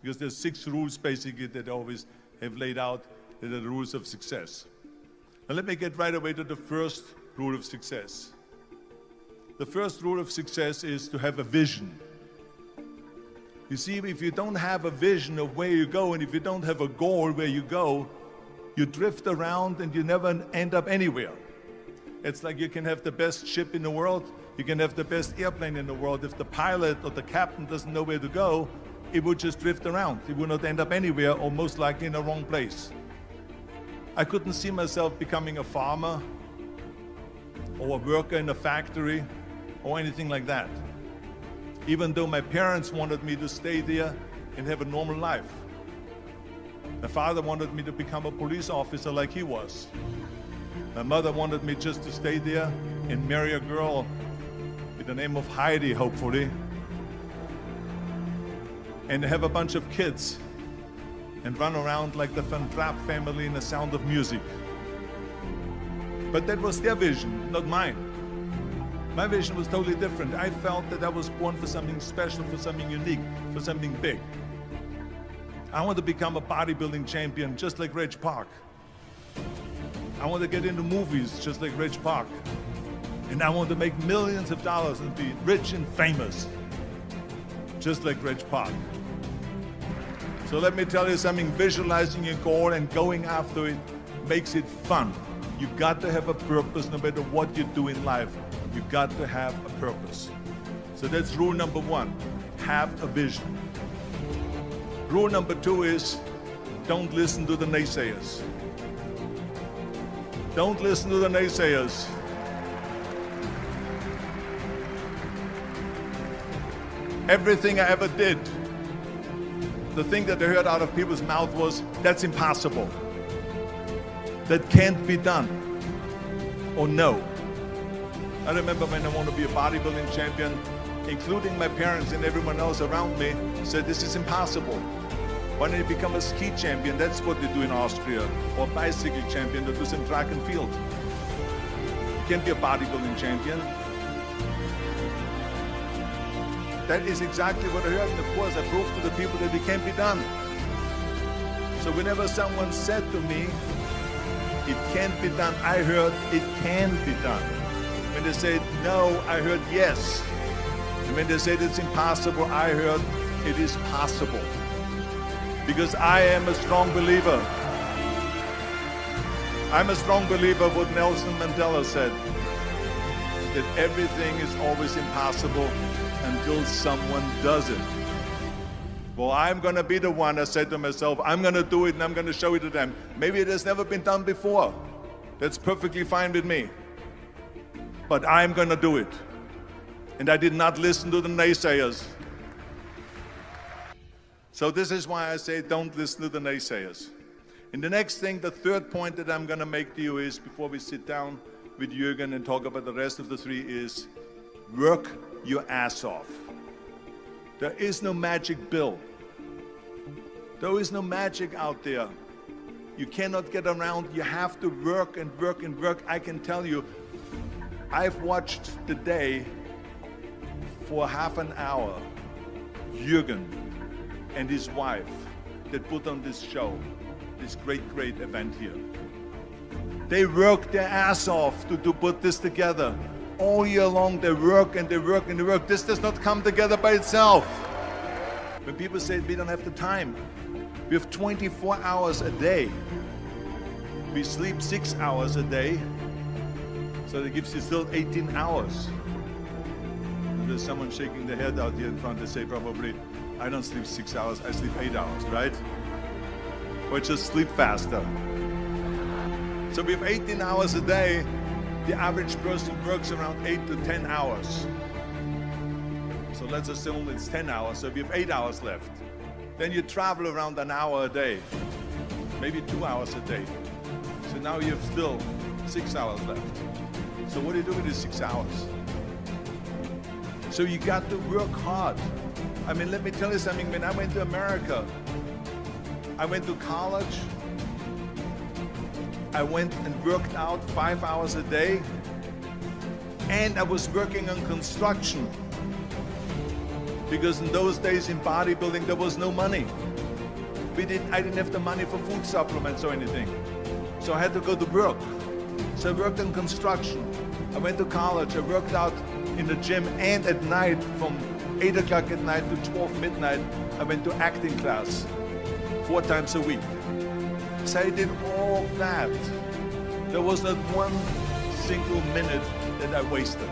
Because there's 6 rules basically that I always have laid out that are the rules of success. Now let me get right away to the first rule of success. The first rule of success is to have a vision. You see, if you don't have a vision of where you go, and if you don't have a goal where you go, you drift around and you never end up anywhere. It's like you can have the best ship in the world, you can have the best airplane in the world. If the pilot or the captain doesn't know where to go, it would just drift around. It would not end up anywhere, or most likely in the wrong place. I couldn't see myself becoming a farmer or a worker in a factory or anything like that, even though my parents wanted me to stay there and have a normal life. My father wanted me to become a police officer like he was. My mother wanted me just to stay there and marry a girl with the name of Heidi, hopefully, and have a bunch of kids and run around like the Van Trapp family in The Sound of Music. But that was their vision, not mine. My vision was totally different. I felt that I was born for something special, for something unique, for something big. I want to become a bodybuilding champion just like Reg Park. I want to get into movies just like Reg Park. And I want to make millions of dollars and be rich and famous just like Reg Park. So let me tell you something, visualizing your goal and going after it makes it fun. You got to have a purpose no matter what you do in life. You got to have a purpose. So that's rule number 1, have a vision. Rule number 2 is don't listen to the naysayers. Don't listen to the naysayers. Everything I ever did, the thing that I heard out of people's mouth was, that's impossible. That can't be done. Or no. I remember when I wanted to be a bodybuilding champion, including my parents and everyone else around me, said this is impossible. Why don't you become a ski champion? That's what they do in Austria. Or a bicycle champion, they do some track and field. You can't be a bodybuilding champion. That is exactly what I heard, and of course I proved to the people that it can't be done. So whenever someone said to me, it can't be done, I heard it can be done. When they said no, I heard yes. And when they said it's impossible, I heard it is possible. Because I am a strong believer. I'm a strong believer of what Nelson Mandela said, that everything is always impossible until someone does it. Well, I'm going to be the one, I said to myself, I'm going to do it and I'm going to show it to them. Maybe it has never been done before. That's perfectly fine with me. But I'm going to do it. And I did not listen to the naysayers. So this is why I say don't listen to the naysayers. And the next thing, the third point that I'm going to make to you is, before we sit down with Jürgen and talk about the rest of the 3, is work your ass off. There is no magic pill. There is no magic out there. You cannot get around. You have to work and work and work. I can tell you, I've watched the day for half an hour, Jürgen and his wife that put on this show, this great event here. They work their ass off to put this together. All year long they work and they work and they work. This does not come together by itself. When people say we don't have the time, we have 24 hours a day. We sleep 6 hours a day, so that gives you still 18 hours. And there's someone shaking their head out here in front. They say probably, I don't sleep 6 hours, I sleep 8 hours, right? Or just sleep faster. So we have 18 hours a day. The average person works around 8 to 10 hours. So let's assume it's 10 hours, so we have 8 hours left. Then you travel around an hour a day, maybe 2 hours a day. So now you have still 6 hours left. So what do you do with these 6 hours? So you got to work hard. I mean, let me tell you something. When I went to America, I went to college. I went and worked out 5 hours a day, and I was working on construction. Because in those days in bodybuilding, there was no money. I didn't have the money for food supplements or anything. So I had to go to work. So I worked in construction. I went to college. I worked out in the gym, and at night from 8 o'clock at night to 12 midnight, I went to acting class 4 times a week. So I did all that. There was not one single minute that I wasted.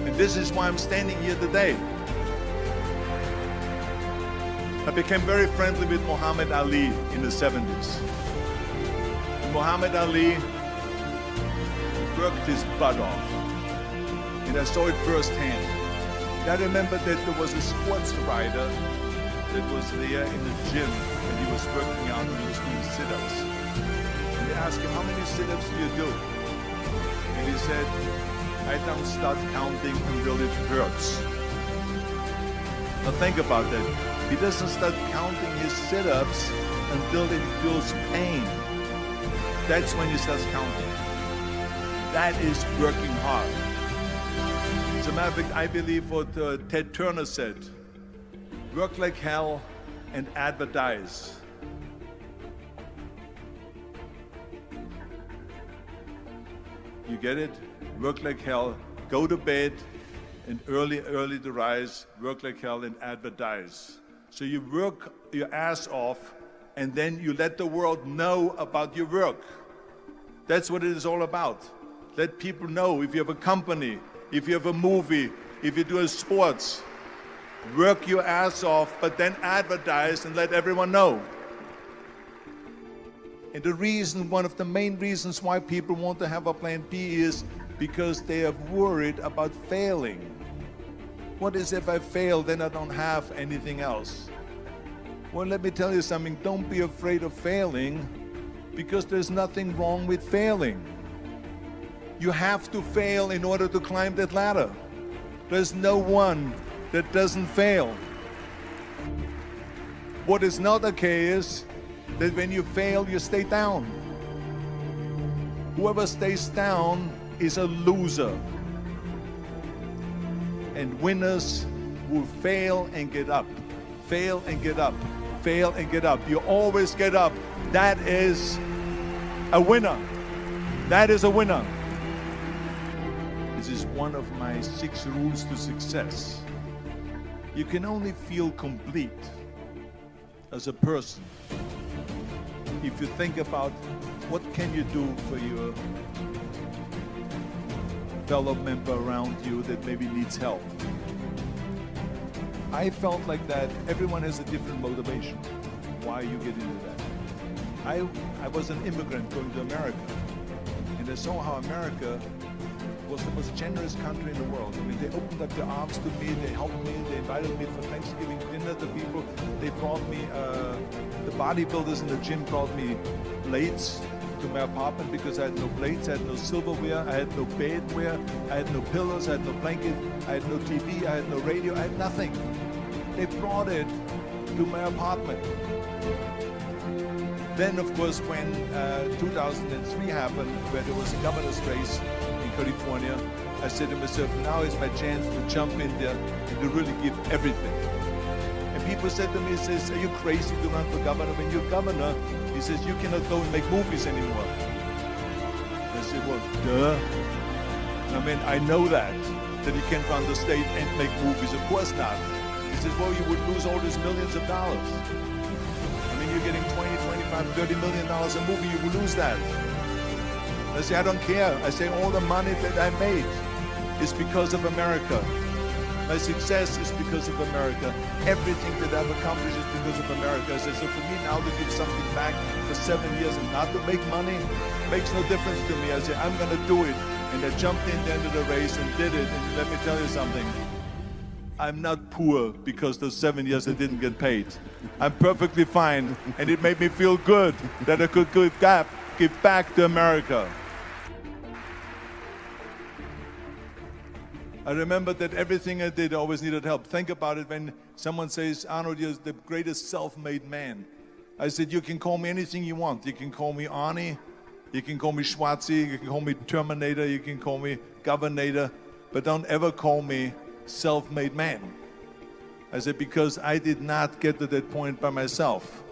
And this is why I'm standing here today. I became very friendly with Muhammad Ali in the 70s. And Muhammad Ali worked his butt off. And I saw it firsthand. And I remember that there was a sports writer that was there in the gym and he was working out and he was doing sit-ups. And they asked him, how many sit-ups do you do? And he said, I don't start counting until it hurts. Now think about that. He doesn't start counting his sit-ups until he feels pain. That's when he starts counting. That is working hard. As a matter of fact, I believe what Ted Turner said, work like hell and advertise. You get it? Work like hell, go to bed, and early to rise, work like hell and advertise. So you work your ass off, and then you let the world know about your work. That's what it is all about. Let people know. If you have a company, if you have a movie, if you do a sports, work your ass off, but then advertise and let everyone know. And the reason, one of the main reasons why people want to have a plan B is because they are worried about failing. What is if I fail, then I don't have anything else? Well, let me tell you something. Don't be afraid of failing, because there's nothing wrong with failing. You have to fail in order to climb that ladder. There's no one that doesn't fail. What is not okay is that when you fail, you stay down. Whoever stays down is a loser. And winners will fail and get up, fail and get up, fail and get up. You always get up. That is a winner. That is a winner. This is one of my 6 rules to success. You can only feel complete as a person if you think about what can you do for your fellow member around you that maybe needs help. I felt like that everyone has a different motivation why you get into that. I was an immigrant going to America, and I saw how America was the most generous country in the world. I mean, they opened up their arms to me, they helped me, they invited me for Thanksgiving dinner to people. They brought me, the bodybuilders in the gym brought me plates to my apartment because I had no plates, I had no silverware, I had no bedware, I had no pillows, I had no blanket, I had no TV, I had no radio, I had nothing. They brought it to my apartment. Then, of course, when 2003 happened, where there was a governor's race in California, I said to myself, now is my chance to jump in there and to really give everything. And people said to me, says, are you crazy to run for governor? When you're governor, he says, you cannot go and make movies anymore. I said, well, duh. I mean, I know that you can't run the state and make movies. Of course not. He says, well, you would lose all these millions of dollars. I mean, you're getting 20, 25, $30 million a movie, you will lose that. I say, I don't care. I say, all the money that I made is because of America. My success is because of America. Everything that I've accomplished is because of America. I say, so for me now to give something back for 7 years and not to make money makes no difference to me. I say, I'm going to do it. And I jumped in the end of the race and did it. And let me tell you something. I'm not poor because those 7 years I didn't get paid. I'm perfectly fine. And it made me feel good that I could give back to America. I remember that everything I did always needed help. Think about it when someone says, Arnold, you're the greatest self-made man. I said, you can call me anything you want. You can call me Arnie, you can call me Schwarzy, you can call me Terminator, you can call me Governator, but don't ever call me self-made man. I said, because I did not get to that point by myself.